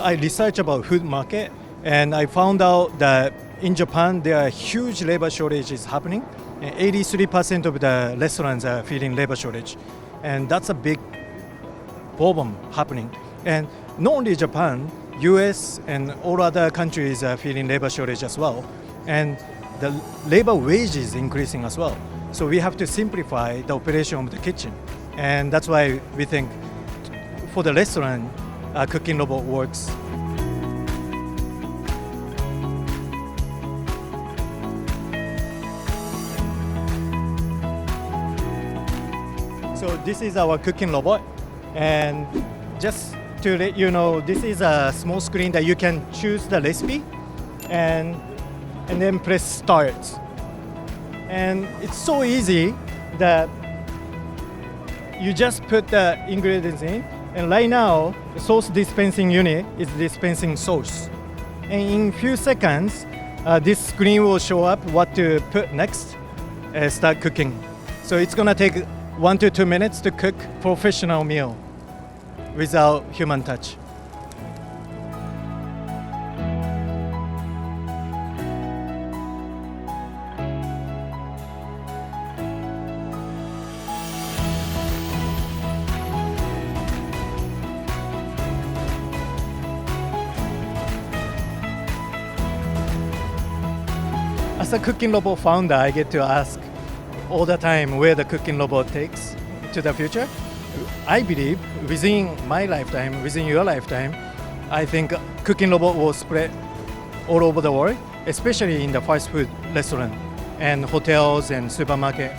I researched about food market, and I found out that in Japan there are huge labor shortages happening. 83% of the restaurants are feeling labor shortage, and that's a big problem happening. And not only Japan, US and all other countries are feeling labor shortage as well. And the labor wage is increasing as well. So we have to simplify the operation of the kitchen. And that's why we think for the restaurant, cooking robot works. So this is our cooking robot, and just to let you know, this is a small screen that you can choose the recipe and then press start. And it's so easy that you just put the ingredients in, and right now the sauce dispensing unit is dispensing sauce. And in few seconds, this screen will show up what to put next and start cooking. So it's gonna take 1 to 2 minutes to cook professional meal without human touch. As a cooking robot founder, I get to ask all the time where the cooking robot takes to the future. I believe within my lifetime, within your lifetime, I think cooking robot will spread all over the world, especially in the fast food restaurant and hotels and supermarket.